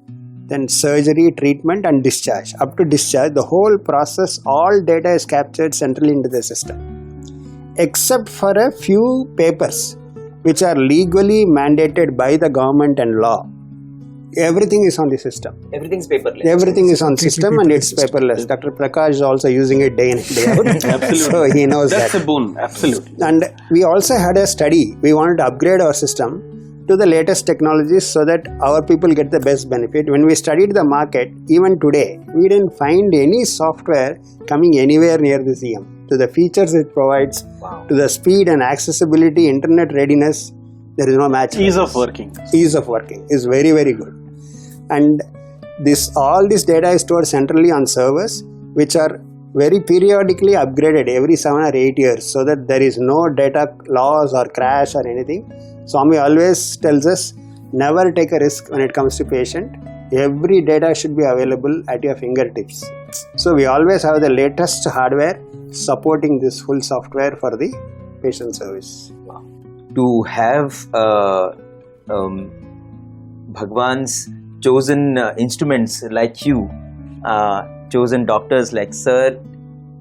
then surgery, treatment and discharge. Up to discharge, the whole process, all data is captured centrally into the system. Except for a few papers which are legally mandated by the government and law. Everything is on the system. Everything's paperless. Everything is on system and it's paperless. Dr. Prakash is also using it day in, day out. Absolutely. So he knows That's that. a boon. Absolutely. And we also had a study. We wanted to upgrade our system to the latest technologies so that our people get the best benefit. When we studied the market, even today, we didn't find any software coming anywhere near this EM. To the features it provides, to the speed and accessibility, internet readiness, there is no match. Ease of working. Ease of working is very, very good. And all this data is stored centrally on servers, which are very periodically upgraded every 7 or 8 years, so that there is no data loss or crash or anything. Swami always tells us, never take a risk when it comes to patient. Every data should be available at your fingertips. So we always have the latest hardware supporting this full software for the patient service. To have Bhagwan's chosen instruments like you, chosen doctors like Sir,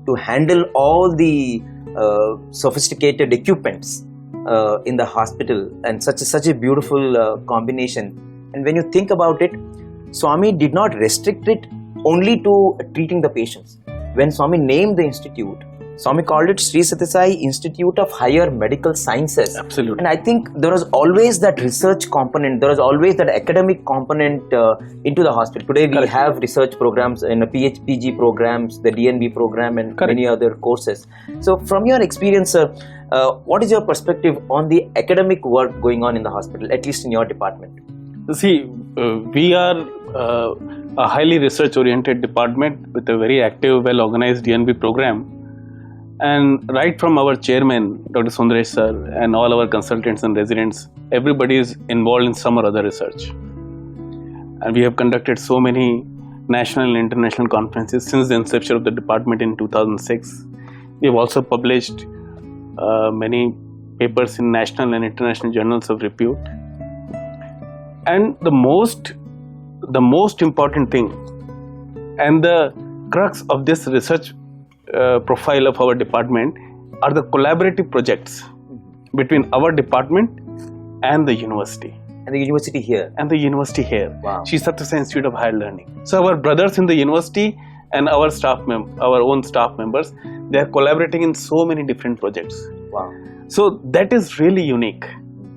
to handle all the sophisticated equipments in the hospital, and such a beautiful combination. And when you think about it, Swami did not restrict it only to treating the patients. when Swami named the institute, Swami called it Sri Sathya Sai Institute of Higher Medical Sciences. Absolutely. And I think there was always that research component, there was always that academic component into the hospital. Today we have research programs in a PG programs, the DNB program and many other courses. So from your experience, sir, what is your perspective on the academic work going on in the hospital, at least in your department? See, we are a highly research-oriented department with a very active, well-organized DNB program. And right from our chairman, Dr. Sundaresh sir, and all our consultants and residents, everybody is involved in some or other research. And we have conducted so many national and international conferences since the inception of the department in 2006. We have also published many papers in national and international journals of repute. And the most important thing and the crux of this research profile of our department are the collaborative projects between our department and the university. And the university here. Wow. Sri Sathya Sai Institute of Higher Learning. So our brothers in the university and our our own staff members, they are collaborating in so many different projects. Wow. So that is really unique.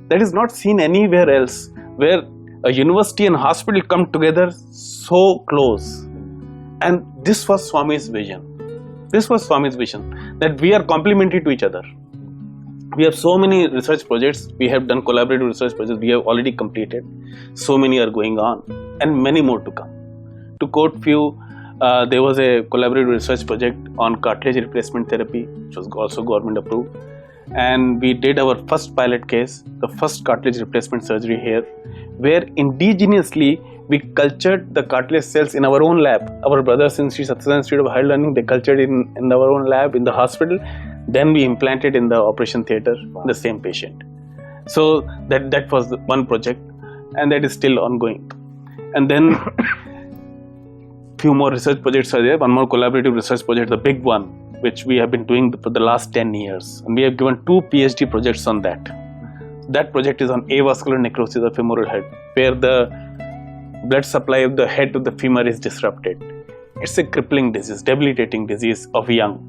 That is not seen anywhere else, where a university and hospital come together so close. And this was Swami's vision. That we are complementary to each other. We have so many research projects. We have done collaborative research projects. We have already completed. So many are going on, and many more to come. To quote few, there was a collaborative research project on cartilage replacement therapy, which was also government approved. And we did our first pilot case, the first cartilage replacement surgery here, where indigenously we cultured the cartilage cells in our own lab. Our brothers in Sri Sathya Sai Institute of Higher Learning, they cultured in our own lab in the hospital. Then we implanted in the operation theatre the same patient. So that was the one project, and that is still ongoing. And then few more research projects are there. One more collaborative research project, the big one, which we have been doing for the last 10 years. And we have given 2 PhD projects on that. That project is on avascular necrosis of femoral head, where the blood supply of the head to the femur is disrupted. It's a crippling disease, debilitating disease of young.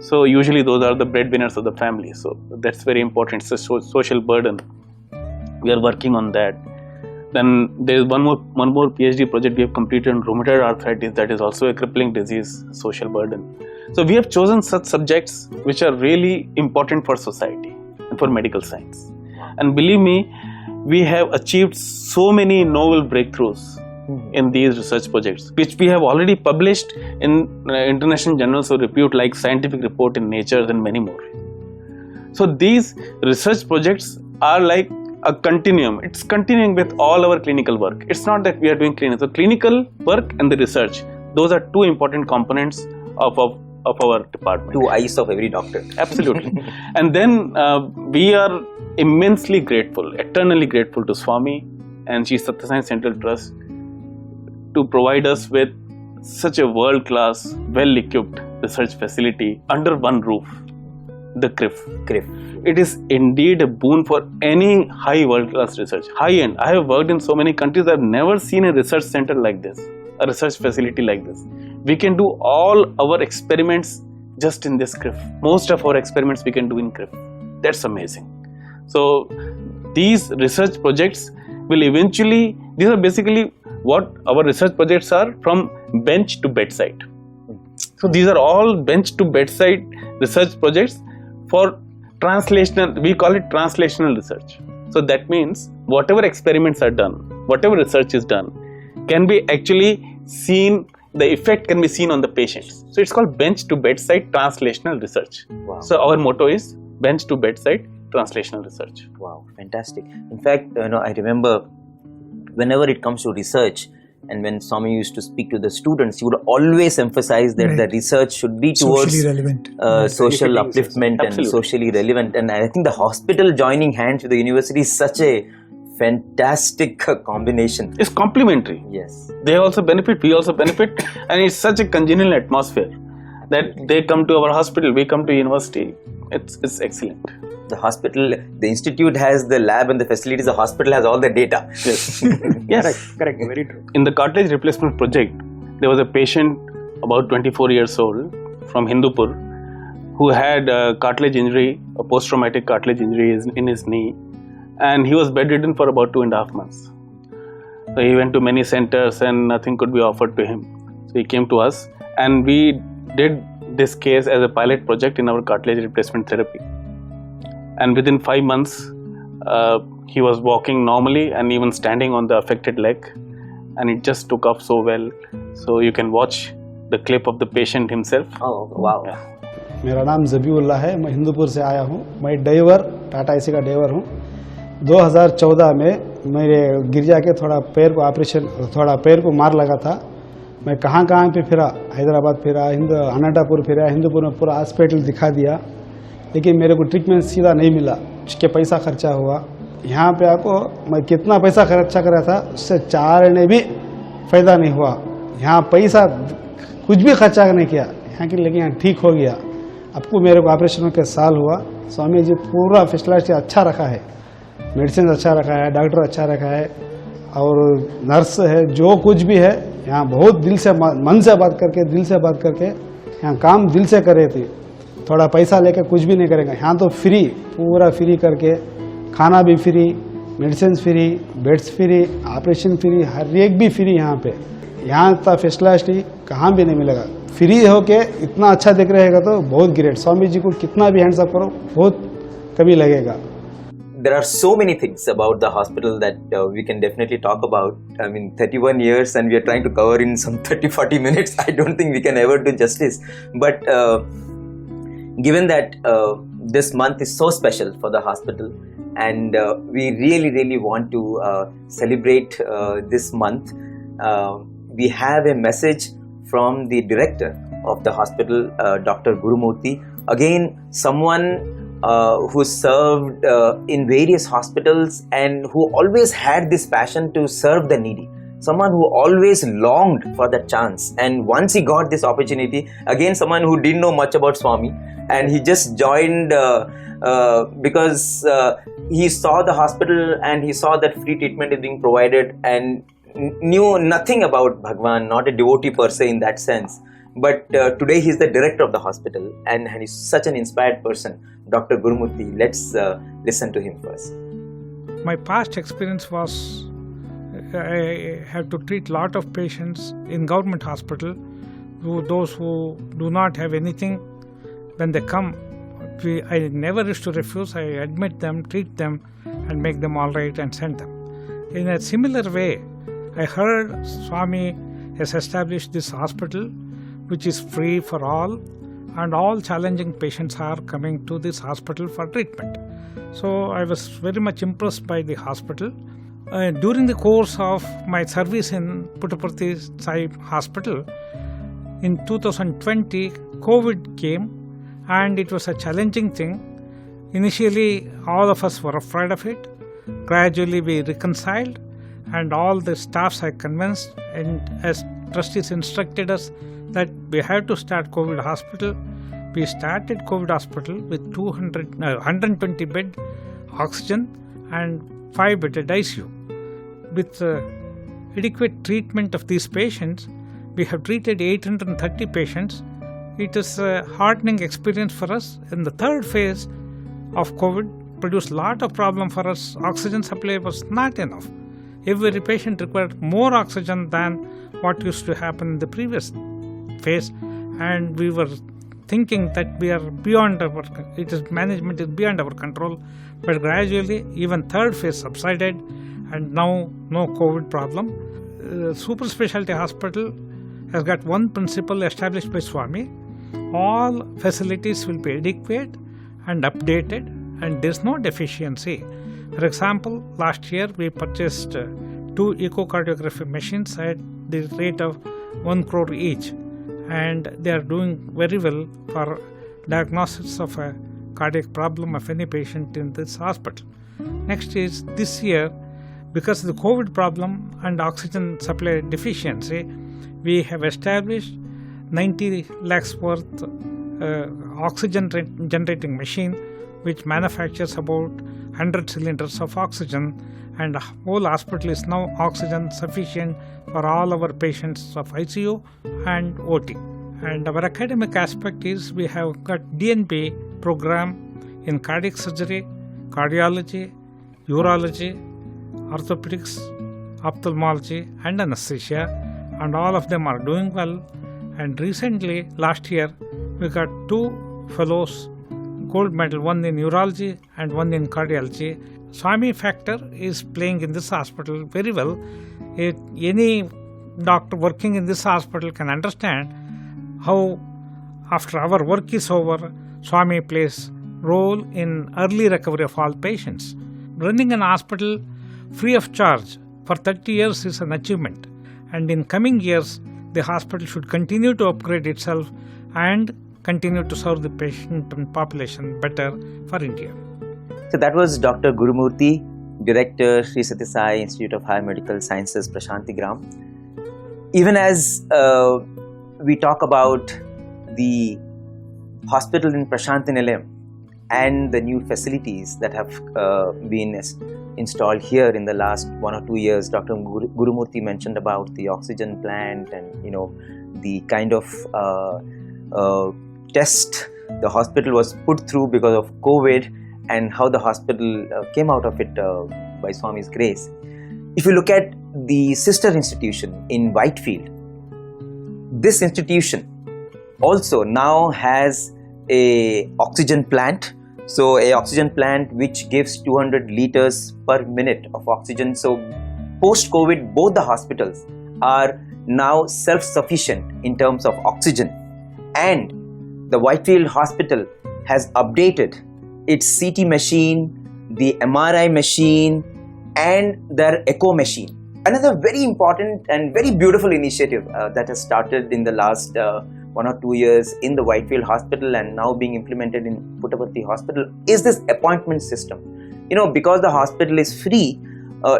So usually those are the breadwinners of the family. So that's very important. It's a social burden. We are working on that. Then there is one more PhD project we have completed on rheumatoid arthritis. That is also a crippling disease, social burden. So we have chosen such subjects which are really important for society and for medical science. And believe me, we have achieved so many novel breakthroughs in these research projects, which we have already published in international journals of repute like Scientific Report in Nature and many more. So these research projects are like a continuum. It's continuing with all our clinical work. It's not that we are doing clinical. So clinical work and the research, those are 2 important components of our department. 2 eyes of every doctor. Absolutely. And then we are immensely grateful, eternally grateful to Swami and Sri Sathya Sai Central Trust to provide us with such a world-class, well-equipped research facility under one roof, the CRIF. It is indeed a boon for any high world-class research, high-end. I have worked in so many countries. I have never seen a research center like this, a research facility like this. We can do all our experiments just in this CRIF. Most of our experiments we can do in CRIF. That's amazing. So these research projects will eventually, these are basically what our research projects are, from bench to bedside. So these are all bench to bedside research projects for translational, we call it translational research. So that means whatever experiments are done, whatever research is done, can be actually seen, the effect can be seen on the patients. So it's called bench to bedside translational research. Wow. So our motto is bench to bedside translational research. Wow, fantastic. In fact, I remember whenever it comes to research, and when Swami used to speak to the students, he would always emphasize that the research should be towards socially relevant, social upliftment and socially relevant. And I think the hospital joining hands with the university is such a fantastic combination. It's complementary. Yes. They also benefit, we also benefit, and it's such a congenial atmosphere that they come to our hospital, we come to university. It's excellent. The hospital, the institute has the lab and the facilities, the hospital has all the data. Yes. Yes. Correct, very true. In the cartilage replacement project, there was a patient about 24 years old from Hindupur who had a cartilage injury, a post-traumatic cartilage injury in his knee, and he was bedridden for about 2.5 months. So he went to many centers and nothing could be offered to him. So he came to us and we did this case as a pilot project in our cartilage replacement therapy. And within 5 months, he was walking normally and even standing on the affected leg, and it just took off so well. So you can watch the clip of the patient himself. Oh, wow. Yeah. मेरा नाम ज़बीउल्लाह है, मैं हिंदूपुर से आया हूँ। मैं driver, Tata AC का driver हूँ। 2014 में मेरे गिर जाके थोड़ा पैर को मार लगा था। मैं कहाँ पे फिरा, हैदराबाद फिरा, अनंतापुर फिरा, हिंदूपुर में पूरा हॉस्पिटल दिखा दिया, लेकिन मेरे को ट्रीटमेंट सीधा नहीं मिला। उसके पैसा खर्चा हुआ। यहाँ पे आपको मैं कितना पैसा खर्चा करा था, उससे 4 ने भी फ़ायदा नहीं हुआ। यहाँ पैसा कुछ भी खर्चा नहीं किया यहाँ की, लेकिन यहाँ ठीक हो गया। आपको मेरे को ऑपरेशन के साल हुआ। स्वामी जी पूरा फैसिलिटी अच्छा रखा है, मेडिसिन अच्छा रखा है, डॉक्टर अच्छा रखा है और नर्स है, जो कुछ भी है यहाँ बहुत दिल से मन से बात करके यहाँ काम दिल से करे थे। थोड़ा पैसा लेके कुछ भी नहीं करेंगे। यहाँ तो फ्री, पूरा फ्री करके, खाना भी free, medicine free, beds free, operation free, हर एक भी फ्री यहाँ पे। यहाँ का फैसिलिटी कहाँ भी नहीं मिलेगा। फ्री होके इतना अच्छा दिख रहेगा तो बहुत ग्रेट। स्वामी जी को कितना भी हैंड्स अप करो, बहुत कभी लगेगा। There are so many things about the hospital that we can definitely talk about. I mean, 31 years and we are trying to cover in some 30-40 minutes. I don't think we can ever do justice. But given that this month is so special for the hospital and we really want to celebrate this month, we have a message from the director of the hospital, Dr. Gurumurthy. Again, someone who served in various hospitals and who always had this passion to serve the needy. Someone who always longed for that chance, and once he got this opportunity, again someone who didn't know much about Swami, and he just joined because he saw the hospital and he saw that free treatment is being provided and knew nothing about Bhagwan, not a devotee per se in that sense. But today he is the director of the hospital and he's such an inspired person. Dr. Gurumurthy, let's listen to him first. My past experience was I have to treat lot of patients in government hospital, those who do not have anything. When they come, I never used to refuse. I admit them, treat them and make them all right and send them. In a similar way, I heard Swami has established this hospital which is free for all, and all challenging patients are coming to this hospital for treatment. So I was very much impressed by the hospital. During the course of my service in Puttaparthi Sai Hospital, in 2020, COVID came and it was a challenging thing. Initially, all of us were afraid of it. Gradually, we reconciled and all the staffs are convinced, and as trustees instructed us that we have to start COVID hospital. We started COVID hospital with 120 bed oxygen and 5 bedded ICU. With adequate treatment of these patients, we have treated 830 patients. It is a heartening experience for us. In the third phase of COVID, produced a lot of problem for us. Oxygen supply was not enough. Every patient required more oxygen than what used to happen in the previous phase, and we were thinking that we are beyond our, management is beyond our control. But gradually, even third phase subsided, and now no COVID problem. Super Speciality Hospital has got one principle established by Swami: all facilities will be adequate and updated, and there is no deficiency. For example, last year we purchased 2 echocardiography machines at the rate of 1 crore each, and they are doing very well for diagnosis of a cardiac problem of any patient in this hospital. Next is this year, because of the COVID problem and oxygen supply deficiency, we have established 90 lakhs worth oxygen generating machine, which manufactures about 100 cylinders of oxygen, and the whole hospital is now oxygen sufficient for all our patients of ICU and OT. And our academic aspect is we have got DNP program in cardiac surgery, cardiology, urology, orthopedics, ophthalmology and anesthesia, and all of them are doing well. And recently, last year, we got 2 fellows, gold medal, one in urology and one in cardiology. Swami factor is playing in this hospital very well. Any doctor working in this hospital can understand how after our work is over, Swami plays role in early recovery of all patients. Running an hospital free of charge for 30 years is an achievement, and in coming years the hospital should continue to upgrade itself and continue to serve the patient population better for India. So that was Dr. Gurumurthy, Director, Sri Sathya Sai Institute of Higher Medical Sciences, Prasanthi Gram. Even as we talk about the hospital in Prasanthi Nilayam and the new facilities that have been installed here in the last 1 or 2 years, Dr. Gurumurthy mentioned about the oxygen plant and the kind of test the hospital was put through because of COVID, and how the hospital came out of it by Swami's grace. If you look at the sister institution in Whitefield, this institution also now has a oxygen plant. So a oxygen plant which gives 200 liters per minute of oxygen. So post-COVID, both the hospitals are now self-sufficient in terms of oxygen. And the Whitefield Hospital has updated its CT machine, the MRI machine and their echo machine. Another very important and very beautiful initiative that has started in the last 1 or 2 years in the Whitefield Hospital and now being implemented in Puttaparthi Hospital is this appointment system. Because the hospital is free,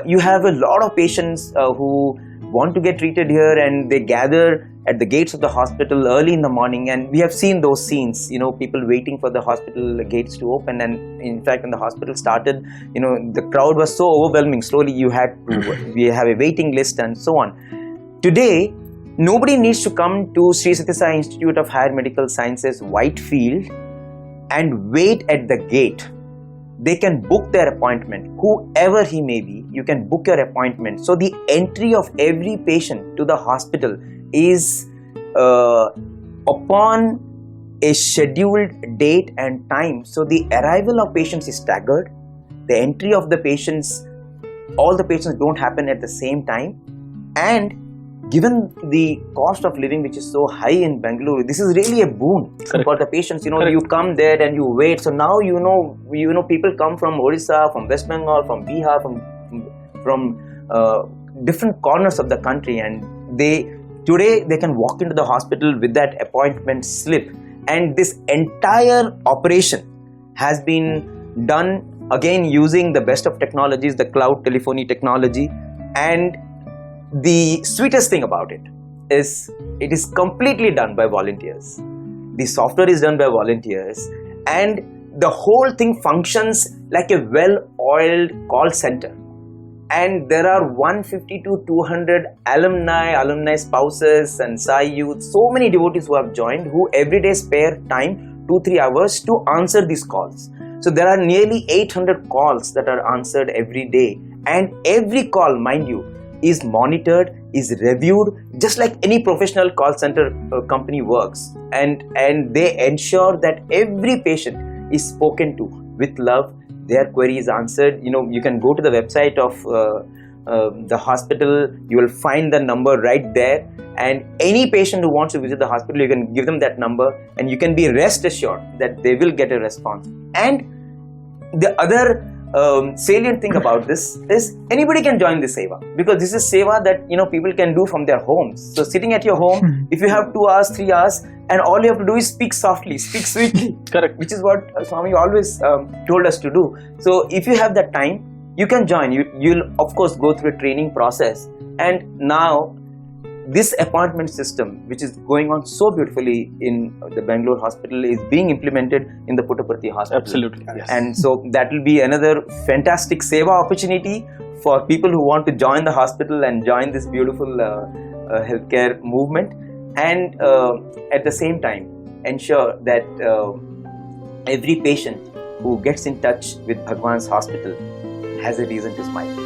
you have a lot of patients who want to get treated here, and they gather at the gates of the hospital early in the morning, and we have seen those scenes, people waiting for the hospital gates to open. And in fact, when the hospital started, the crowd was so overwhelming. Slowly we have a waiting list and so on. Today, nobody needs to come to Sri Sathya Sai Institute of Higher Medical Sciences, Whitefield, and wait at the gate. They can book their appointment, whoever he may be. You can book your appointment. So the entry of every patient to the hospital is upon a scheduled date and time. So the arrival of patients is staggered. The entry of the patients, all the patients don't happen at the same time. And given the cost of living which is so high in Bangalore, this is really a boon for the patients. You come there and you wait. So now people come from Odisha, from West Bengal, from Bihar, from different corners of the country, and today they can walk into the hospital with that appointment slip. And this entire operation has been done again using the best of technologies, the cloud telephony technology. And the sweetest thing about it is completely done by volunteers. The software is done by volunteers, and the whole thing functions like a well-oiled call center. And there are 150 to 200 alumni spouses and Sai youth, so many devotees who have joined, who every day spare time 2-3 hours to answer these calls. So there are nearly 800 calls that are answered every day, and every call, mind you, is monitored, is reviewed, just like any professional call center company works. And they ensure that every patient is spoken to with love, their query is answered. You can go to the website of the hospital, you will find the number right there, and any patient who wants to visit the hospital, you can give them that number, and you can be rest assured that they will get a response. And the other salient thing about this is anybody can join this seva, because this is seva that people can do from their homes. So sitting at your home, if you have 2 hours, 3 hours, and all you have to do is speak softly, speak sweetly. Correct. Which is what Swami always told us to do. So if you have that time, you can join. You'll of course go through a training process, and now this appointment system, which is going on so beautifully in the Bangalore hospital, is being implemented in the Puttaparthi hospital. Absolutely. Yes. And so that will be another fantastic seva opportunity for people who want to join the hospital and join this beautiful healthcare movement, and at the same time ensure that every patient who gets in touch with Bhagwan's hospital has a reason to smile.